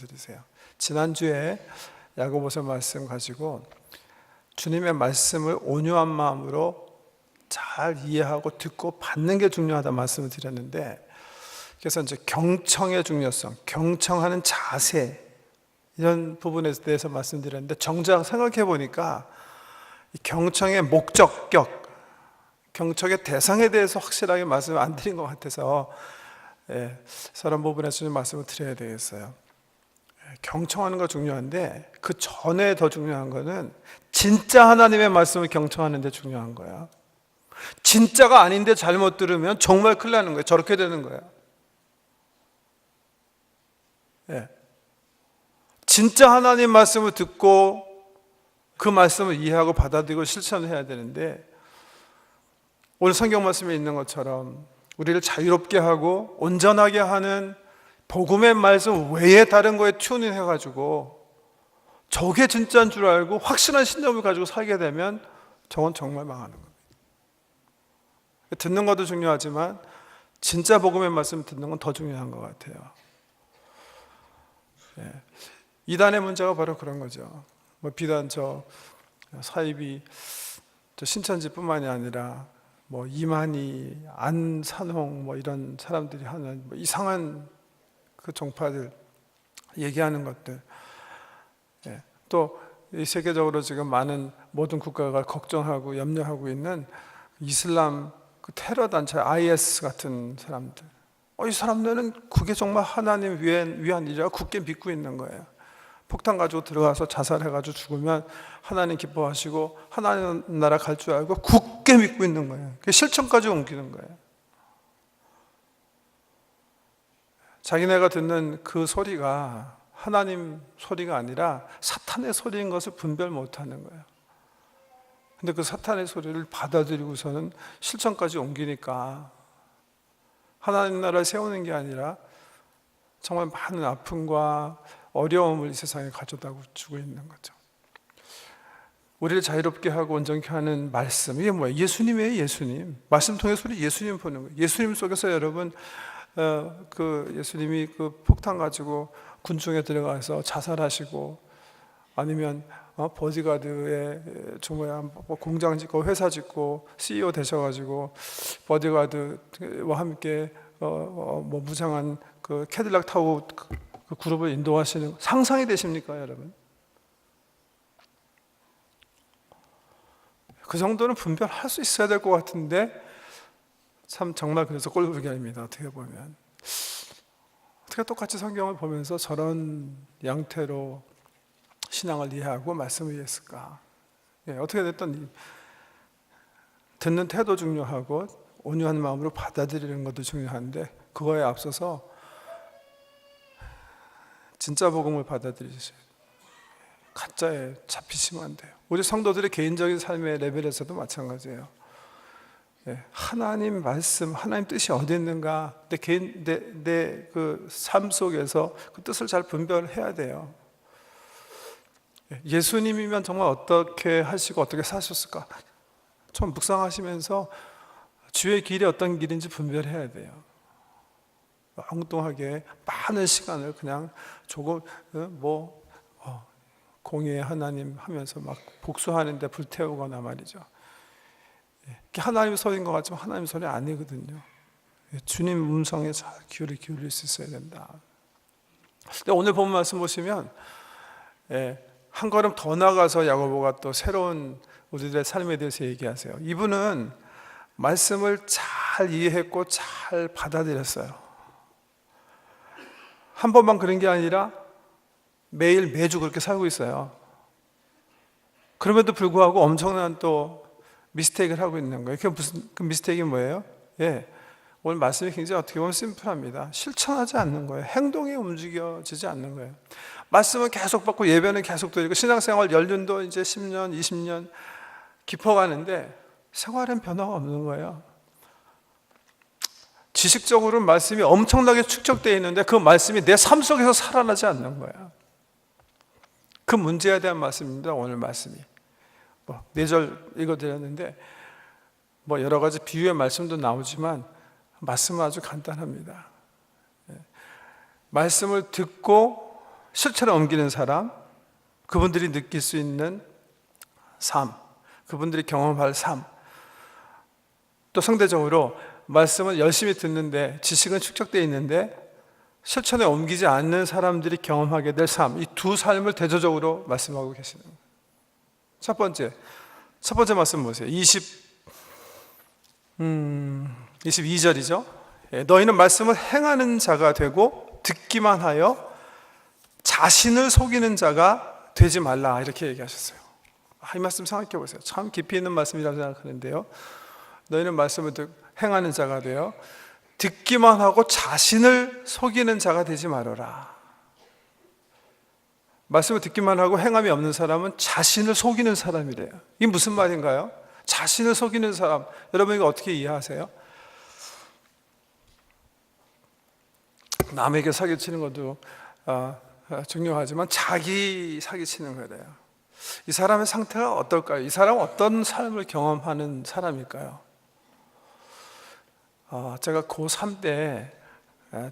말씀드리세요. 지난주에 야고보서 말씀 가지고 주님의 말씀을 온유한 마음으로 잘 이해하고 듣고 받는 게 중요하다 말씀을 드렸는데, 그래서 이제 경청의 중요성, 경청하는 자세, 이런 부분에 대해서 말씀드렸는데, 정작 생각해 보니까 경청의 목적격, 경청의 대상에 대해서 확실하게 말씀을 안 드린 것 같아서 그런 부분에서 좀 말씀을 드려야 되겠어요. 경청하는 거 중요한데 그 전에 더 중요한 거는 진짜 하나님의 말씀을 경청하는 데 중요한 거야. 진짜가 아닌데 잘못 들으면 정말 큰일 나는 거예요. 저렇게 되는 거예요. 진짜 하나님 말씀을 듣고 그 말씀을 이해하고 받아들이고 실천을 해야 되는데, 오늘 성경 말씀에 있는 것처럼 우리를 자유롭게 하고 온전하게 하는 복음의 말씀 외에 다른 거에 튜닝 해가지고 저게 진짜인 줄 알고 확실한 신념을 가지고 살게 되면 저건 정말 망하는 겁니다. 듣는 것도 중요하지만 진짜 복음의 말씀 듣는 건 더 중요한 것 같아요. 이단의 문제가 바로 그런 거죠. 비단 사이비 신천지뿐만이 아니라 이만희, 안산홍 이런 사람들이 하는 이상한 그 종파들 얘기하는 것들, 또 세계적으로 지금 많은 모든 국가가 걱정하고 염려하고 있는 이슬람 그 테러 단체 IS 같은 사람들, 이 사람들은 그게 정말 하나님 위한 일이라 굳게 믿고 있는 거예요. 폭탄 가지고 들어가서 자살해가지고 죽으면 하나님 기뻐하시고 하나님 나라 갈 줄 알고 굳게 믿고 있는 거예요. 실천까지 옮기는 거예요. 자기네가 듣는 그 소리가 하나님 소리가 아니라 사탄의 소리인 것을 분별 못하는 거예요. 근데 그 사탄의 소리를 받아들이고서는 실천까지 옮기니까 하나님 나라를 세우는 게 아니라 정말 많은 아픔과 어려움을 이 세상에 가져다 주고 있는 거죠. 우리를 자유롭게 하고 온전케 하는 말씀, 이게 뭐예요? 예수님이에요. 예수님. 말씀 통해서 우리 예수님 보는 거예요. 예수님 속에서 여러분 예수님이 그 폭탄 가지고 군중에 들어가서 자살하시고, 아니면 버디가드에 공장 짓고 회사 짓고 CEO 되셔가지고 버디가드와 함께 무장한 그 캐딜락 타고 그 그룹을 인도하시는, 상상이 되십니까, 여러분? 그 정도는 분별할 수 있어야 될 것 같은데 참 정말 그래서 꼴불견입니다. 어떻게 보면 어떻게 똑같이 성경을 보면서 저런 양태로 신앙을 이해하고 말씀을 이해했을까? 어떻게 됐든 듣는 태도 중요하고 온유한 마음으로 받아들이는 것도 중요한데, 그거에 앞서서 진짜 복음을 받아들이셔야 돼요. 가짜에 잡히시면 안 돼요. 우리 성도들의 개인적인 삶의 레벨에서도 마찬가지예요. 하나님 말씀, 하나님 뜻이 어디 있는가, 내 그 삶 속에서 그 뜻을 잘 분별해야 돼요. 예수님이면 정말 어떻게 하시고 어떻게 사셨을까? 좀 묵상하시면서 주의 길이 어떤 길인지 분별해야 돼요. 엉뚱하게 많은 시간을 그냥 조금 공의의 하나님 하면서 막 복수하는데 불태우거나 말이죠. 하나님 소리인 것 같지만 하나님 소리 아니거든요. 주님 음성에 잘 귀를 기울일 수 있어야 된다. 근데 오늘 본 말씀 보시면 한 걸음 더 나가서 야고보가 또 새로운 우리들의 삶에 대해서 얘기하세요. 이분은 말씀을 잘 이해했고 잘 받아들였어요. 한 번만 그런 게 아니라 매주 그렇게 살고 있어요. 그럼에도 불구하고 엄청난 또 미스테이크를 하고 있는 거예요. 그 미스테이크가 뭐예요? 오늘 말씀이 굉장히 어떻게 보면 심플합니다. 실천하지 않는 거예요. 행동이 움직여지지 않는 거예요. 말씀은 계속 받고 예배는 계속 드리고 신앙생활 연륜도 이제 10년, 20년 깊어가는데 생활엔 변화가 없는 거예요. 지식적으로는 말씀이 엄청나게 축적되어 있는데 그 말씀이 내 삶 속에서 살아나지 않는 거예요. 그 문제에 대한 말씀입니다. 오늘 말씀이 4절 읽어드렸는데 여러 가지 비유의 말씀도 나오지만 말씀은 아주 간단합니다. 말씀을 듣고 실체로 옮기는 사람, 그분들이 느낄 수 있는 삶, 그분들이 경험할 삶, 또 상대적으로 말씀을 열심히 듣는데 지식은 축적되어 있는데 실천에 옮기지 않는 사람들이 경험하게 될 삶, 이 두 삶을 대조적으로 말씀하고 계시는 거예요. 첫 번째 말씀 보세요. 22절이죠. 너희는 말씀을 행하는 자가 되고 듣기만 하여 자신을 속이는 자가 되지 말라, 이렇게 얘기하셨어요. 이 말씀 생각해 보세요. 참 깊이 있는 말씀이라고 생각하는데요. 너희는 말씀을 행하는 자가 되어 듣기만 하고 자신을 속이는 자가 되지 말아라. 말씀을 듣기만 하고 행함이 없는 사람은 자신을 속이는 사람이래요. 이게 무슨 말인가요? 자신을 속이는 사람, 여러분 이거 어떻게 이해하세요? 남에게 사기치는 것도 중요하지만 자기 사기치는 거예요. 이 사람의 상태가 어떨까요? 이 사람은 어떤 삶을 경험하는 사람일까요? 제가 고3 때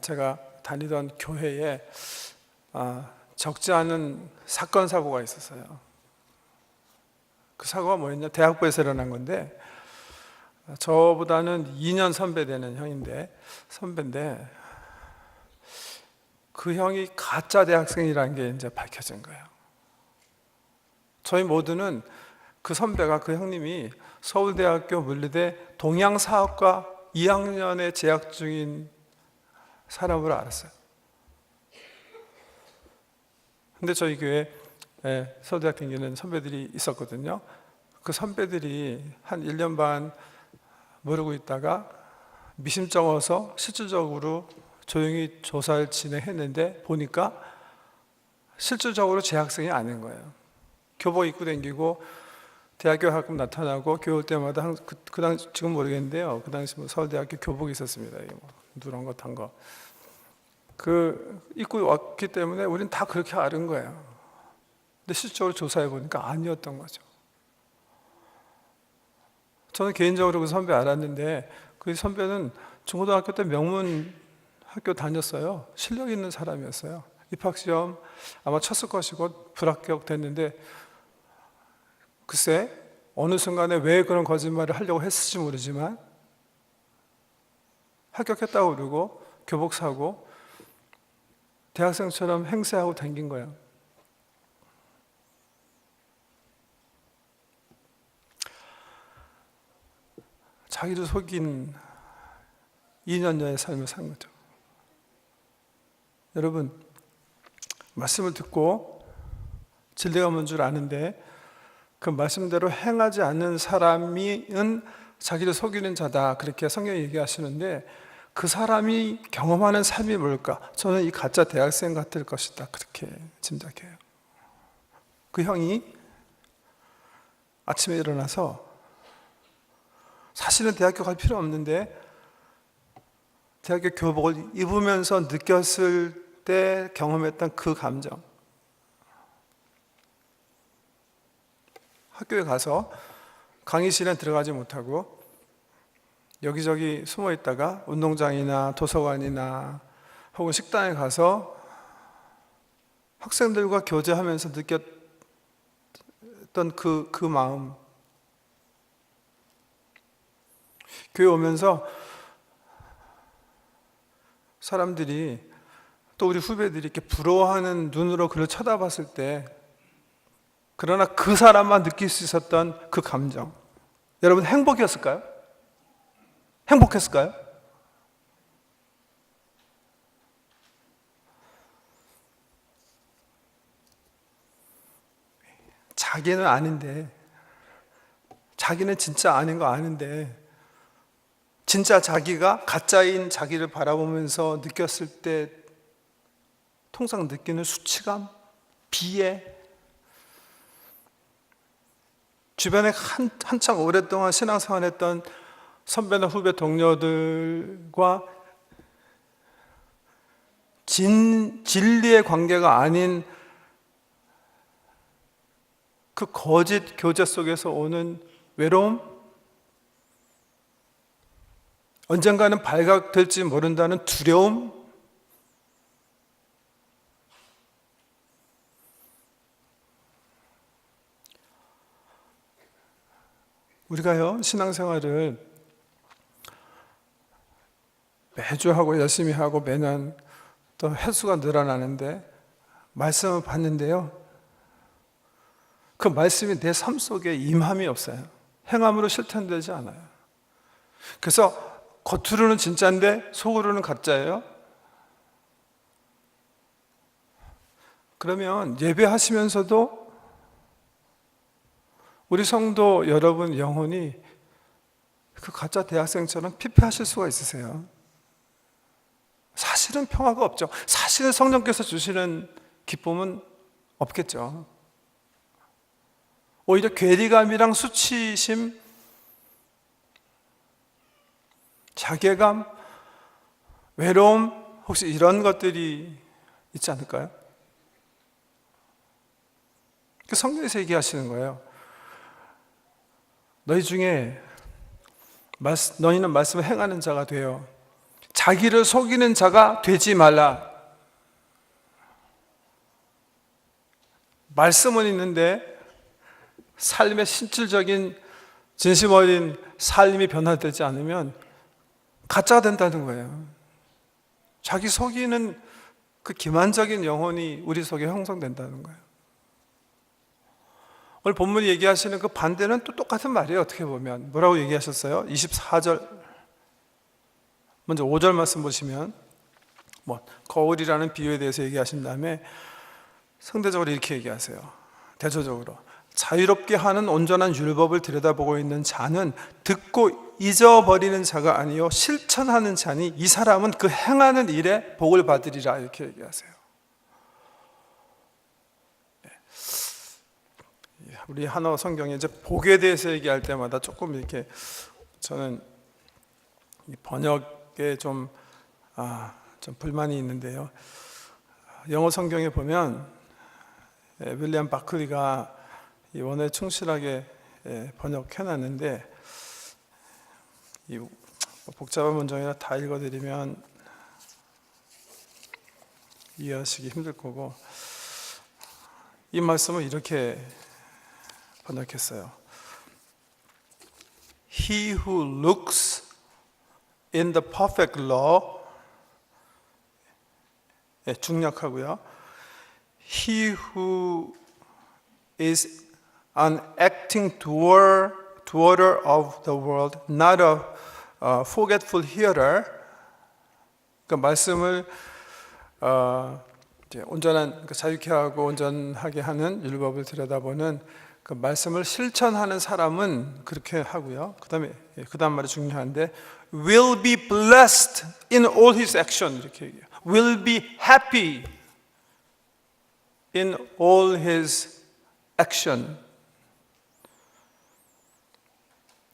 제가 다니던 교회에 적지 않은 사건 사고가 있었어요. 그 사고가 뭐였냐? 대학부에서 일어난 건데 저보다는 2년 선배 되는 선배인데 그 형이 가짜 대학생이라는 게 이제 밝혀진 거예요. 저희 모두는 그 선배가, 그 형님이 서울대학교 물리대 동양사학과 2학년에 재학 중인 사람으로 알았어요. 근데 저희 교회에 서울대학 다니는 선배들이 있었거든요. 그 선배들이 한 1년 반 모르고 있다가 미심쩍어서 실질적으로 조용히 조사를 진행했는데 보니까 실질적으로 재학생이 아닌 거예요. 교복 입고 다니고 대학교 가끔 나타나고 교회 올 때마다 그 당시, 지금 모르겠는데요, 그 당시 서울대학교 교복이 있었습니다. 누런 거 탄 거. 그 입고 왔기 때문에 우리는 다 그렇게 아는 거예요. 근데 실질적으로 조사해 보니까 아니었던 거죠. 저는 개인적으로 그 선배 알았는데 그 선배는 중고등학교 때 명문 학교 다녔어요. 실력 있는 사람이었어요. 입학시험 아마 쳤을 것이고 불합격 됐는데 글쎄 어느 순간에 왜 그런 거짓말을 하려고 했을지 모르지만 합격했다고 그러고 교복 사고 대학생처럼 행세하고 다닌 거예요. 자기를 속인 2년여의 삶을 산 거죠. 여러분, 말씀을 듣고 진리가 뭔 줄 아는데 그 말씀대로 행하지 않는 사람은 자기를 속이는 자다, 그렇게 성경이 얘기하시는데 그 사람이 경험하는 삶이 뭘까? 저는 이 가짜 대학생 같을 것이다, 그렇게 짐작해요. 그 형이 아침에 일어나서 사실은 대학교 갈 필요 없는데 대학교 교복을 입으면서 느꼈을 때 경험했던 그 감정, 학교에 가서 강의실에 들어가지 못하고 여기저기 숨어 있다가 운동장이나 도서관이나 혹은 식당에 가서 학생들과 교제하면서 느꼈던 그 마음, 교회 오면서 사람들이 또 우리 후배들이 이렇게 부러워하는 눈으로 그를 쳐다봤을 때 그러나 그 사람만 느낄 수 있었던 그 감정, 여러분 행복이었을까요? 행복했을까요? 자기는 아는데, 자기는 진짜 아닌 거 아는데 진짜 자기가 가짜인 자기를 바라보면서 느꼈을 때 통상 느끼는 수치감, 비애, 주변에 한창 오랫동안 신앙생활했던 선배나 후배 동료들과 진리의 관계가 아닌 그 거짓 교제 속에서 오는 외로움, 언젠가는 발각될지 모른다는 두려움, 우리가요, 신앙생활을 매주 하고 열심히 하고 매년 또 횟수가 늘어나는데 말씀을 받는데요, 그 말씀이 내 삶 속에 임함이 없어요. 행함으로 실천되지 않아요. 그래서 겉으로는 진짜인데 속으로는 가짜예요. 그러면 예배하시면서도 우리 성도 여러분 영혼이 그 가짜 대학생처럼 피폐하실 수가 있으세요. 사실은 평화가 없죠. 사실은 성령께서 주시는 기쁨은 없겠죠. 오히려 괴리감이랑 수치심, 자괴감, 외로움, 혹시 이런 것들이 있지 않을까요? 성경에서 얘기하시는 거예요. 너희 중에 너희는 말씀을 행하는 자가 되어 자기를 속이는 자가 되지 말라. 말씀은 있는데 삶의 실질적인 진심 어린 삶이 변화되지 않으면 가짜가 된다는 거예요. 자기 속이는 그 기만적인 영혼이 우리 속에 형성된다는 거예요. 오늘 본문이 얘기하시는 그 반대는 또 똑같은 말이에요. 어떻게 보면 뭐라고 얘기하셨어요? 24절 먼저 5절 말씀 보시면 거울이라는 비유에 대해서 얘기하신 다음에 상대적으로 이렇게 얘기하세요. 대조적으로 자유롭게 하는 온전한 율법을 들여다보고 있는 자는 듣고 잊어버리는 자가 아니요 실천하는 자니 이 사람은 그 행하는 일에 복을 받으리라. 이렇게 얘기하세요. 우리 한어 성경에 이제 복에 대해서 얘기할 때마다 조금 이렇게 저는 번역에 좀 불만이 있는데요. 영어 성경에 보면 윌리엄 바클리가 이 원어에 충실하게 번역해놨는데 이 복잡한 문장이라 다 읽어드리면 이해하시기 힘들 거고, 이 말씀을 이렇게 번역했어요. He who looks in the perfect law, 중략하고요. He who is an acting doer of the word, not a forgetful hearer. 그 말씀을 온전한 자유케 하고 온전하게 하는 율법을 들여다보는 그 말씀을 실천하는 사람은 그렇게 하고요. 그 다음 말이 중요한데, will be blessed in all his action. 이렇게 얘기해요. will be happy in all his action.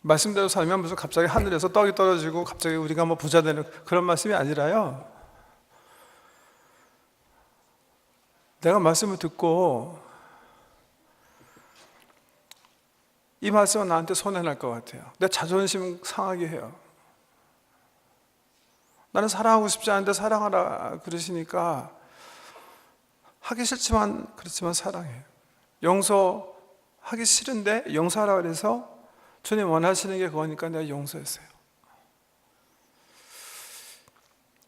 말씀대로 살면 무슨 갑자기 하늘에서 떡이 떨어지고 갑자기 우리가 부자 되는 그런 말씀이 아니라요, 내가 말씀을 듣고 이 말씀은 나한테 손해날 것 같아요. 내 자존심 상하게 해요. 나는 사랑하고 싶지 않은데 사랑하라 그러시니까 하기 싫지만 그렇지만 사랑해요. 용서하기 싫은데 용서하라 그래서 주님 원하시는 게 그거니까 내가 용서했어요.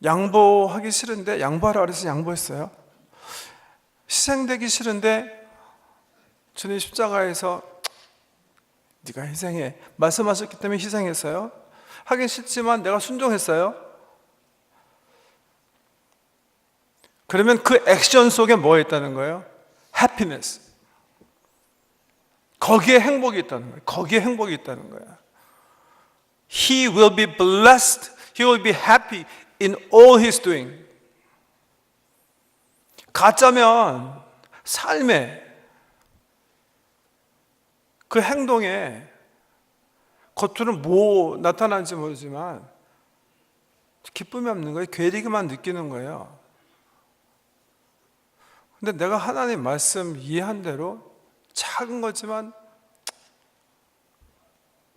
양보하기 싫은데 양보하라 그래서 양보했어요. 희생되기 싫은데 주님 십자가에서 네가 희생해 말씀하셨기 때문에 희생했어요. 하긴 싫지만 내가 순종했어요. 그러면 그 액션 속에 뭐가 있다는 거예요? happiness. 거기에 행복이 있다는 거예요. 거기에 행복이 있다는 거예요. He will be blessed. He will be happy in all his doing. 가짜면 삶에 그 행동에 겉으로는 뭐 나타나는지 모르지만 기쁨이 없는 거예요. 괴리감만 느끼는 거예요. 근데 내가 하나님 말씀 이해한 대로 작은 거지만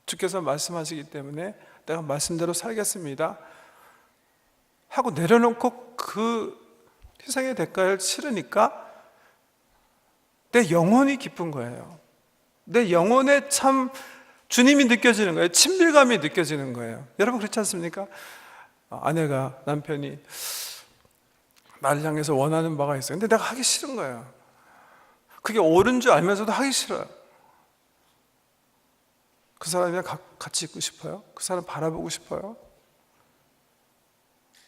주께서 말씀하시기 때문에 내가 말씀대로 살겠습니다 하고 내려놓고 그 희생의 대가를 치르니까 내 영혼이 기쁜 거예요. 내 영혼에 참 주님이 느껴지는 거예요. 친밀감이 느껴지는 거예요. 여러분 그렇지 않습니까? 아내가, 남편이 나를 향해서 원하는 바가 있어요. 근데 내가 하기 싫은 거예요. 그게 옳은 줄 알면서도 하기 싫어요. 그 사람이랑 같이 있고 싶어요? 그 사람 바라보고 싶어요?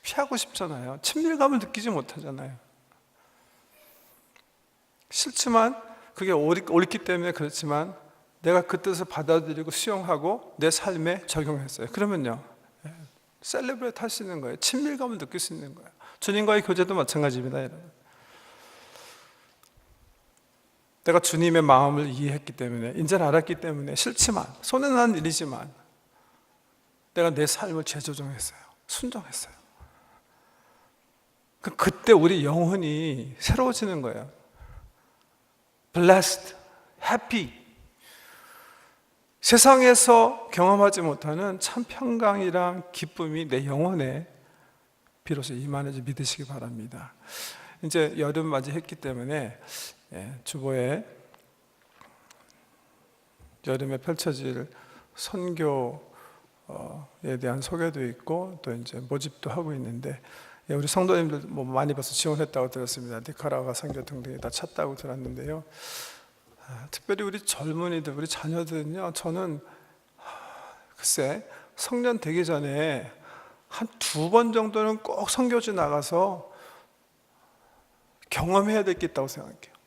피하고 싶잖아요. 친밀감을 느끼지 못하잖아요. 싫지만 그게 옳기 때문에 그렇지만 내가 그 뜻을 받아들이고 수용하고 내 삶에 적용했어요. 그러면요, 셀레브레이트 할 수 있는 거예요. 친밀감을 느낄 수 있는 거예요. 주님과의 교제도 마찬가지입니다, 여러분. 내가 주님의 마음을 이해했기 때문에, 이제는 알았기 때문에 싫지만, 손해 난 일이지만 내가 내 삶을 재조정했어요. 순종했어요. 그때 우리 영혼이 새로워지는 거예요. Blessed, happy. 세상에서 경험하지 못하는 참 평강이랑 기쁨이 내 영혼에 비로소 임하는지 믿으시기 바랍니다. 이제 여름 맞이했기 때문에 주보에 여름에 펼쳐질 선교에 대한 소개도 있고 또 이제 모집도 하고 있는데, 우리 성도님들 많이 벌써 지원했다고 들었습니다. 니카라과 선교 등등이 다 찼다고 들었는데요. 특별히 우리 젊은이들, 우리 자녀들은요, 저는 글쎄 성년 되기 전에 한 2번 정도는 꼭 선교지 나가서 경험해야 될 게 있다고 생각해요.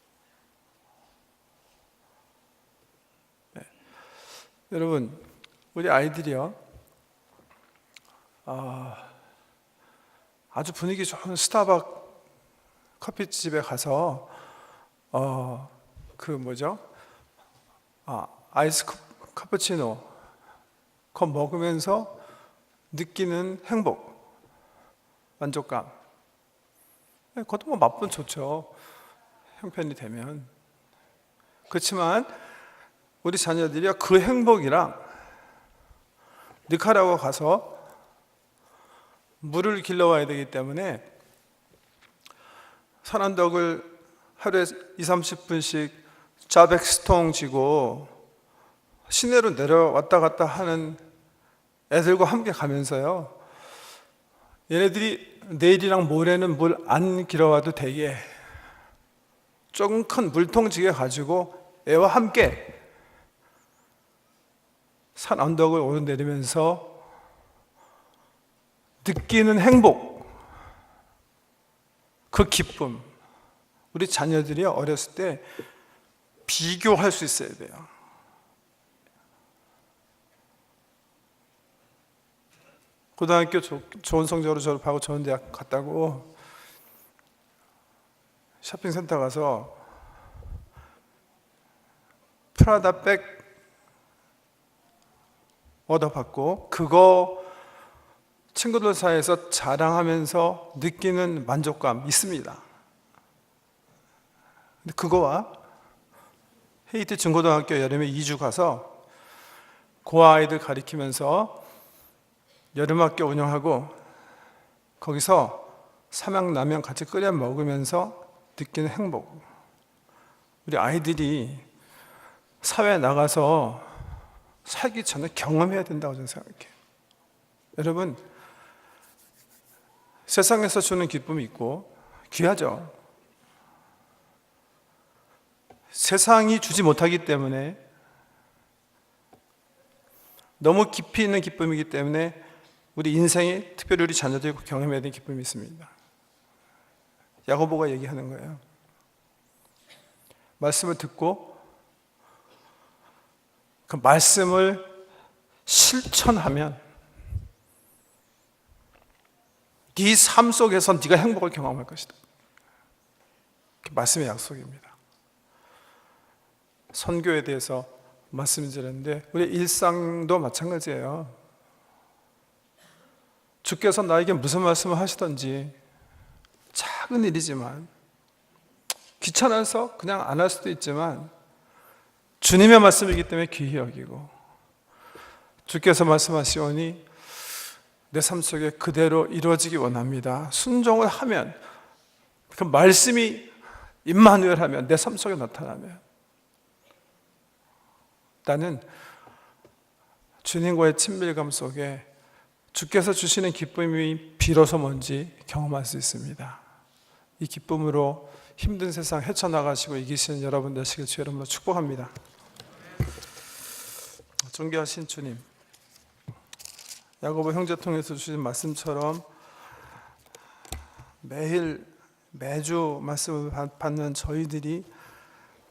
여러분, 우리 아이들이요, 아주 분위기 좋은 스타벅 커피집에 가서 아이스 카푸치노 그거 먹으면서 느끼는 행복, 만족감, 그것도 뭐 맛본 좋죠, 형편이 되면. 그렇지만 우리 자녀들이 그 행복이랑 니카라과 가서 물을 길러와야 되기 때문에 산언덕을 하루에 20-30분씩 자백스통 지고 시내로 내려왔다 갔다 하는 애들과 함께 가면서요, 얘네들이 내일이랑 모레는 물 안 길어와도 되게 조금 큰 물통지게 가지고 애와 함께 산 언덕을 오르내리면서 느끼는 행복, 그 기쁨, 우리 자녀들이 어렸을 때 비교할 수 있어야 돼요. 고등학교 좋은 성적으로 졸업하고 좋은 대학 갔다고 쇼핑센터 가서 프라다 백 얻어받고 그거 친구들 사이에서 자랑하면서 느끼는 만족감 있습니다. 근데 그거와 헤이티 중고등학교 여름에 2주 가서 고아 아이들 가리키면서 여름학교 운영하고 거기서 삼양라면 같이 끓여 먹으면서 느끼는 행복, 우리 아이들이 사회에 나가서 살기 전에 경험해야 된다고 저는 생각해요. 여러분, 세상에서 주는 기쁨이 있고 귀하죠. 세상이 주지 못하기 때문에, 너무 깊이 있는 기쁨이기 때문에 우리 인생에, 특별히 우리 자녀들이 경험해야 되는 기쁨이 있습니다. 야고보가 얘기하는 거예요. 말씀을 듣고 그 말씀을 실천하면 네 삶 속에서 네가 행복을 경험할 것이다. 말씀의 약속입니다. 선교에 대해서 말씀드렸는데 우리 일상도 마찬가지예요. 주께서 나에게 무슨 말씀을 하시든지 작은 일이지만, 귀찮아서 그냥 안 할 수도 있지만 주님의 말씀이기 때문에 귀히 여기고, 주께서 말씀하시오니 내 삶 속에 그대로 이루어지기 원합니다. 순종을 하면, 그 말씀이 임마누엘 하면, 내 삶 속에 나타나면 나는 주님과의 친밀감 속에 주께서 주시는 기쁨이 비로소 뭔지 경험할 수 있습니다. 이 기쁨으로 힘든 세상 헤쳐나가시고 이기시는 여러분 되시길 주의 이름으로 축복합니다. 존귀하신 주님, 야고보 형제 통해서 주신 말씀처럼 매주 말씀을 받는 저희들이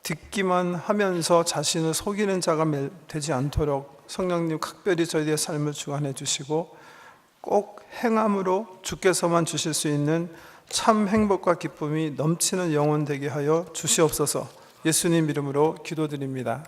듣기만 하면서 자신을 속이는 자가 되지 않도록 성령님 각별히 저희들의 삶을 주관해 주시고 꼭 행함으로 주께서만 주실 수 있는 참 행복과 기쁨이 넘치는 영혼 되게 하여 주시옵소서. 예수님 이름으로 기도드립니다.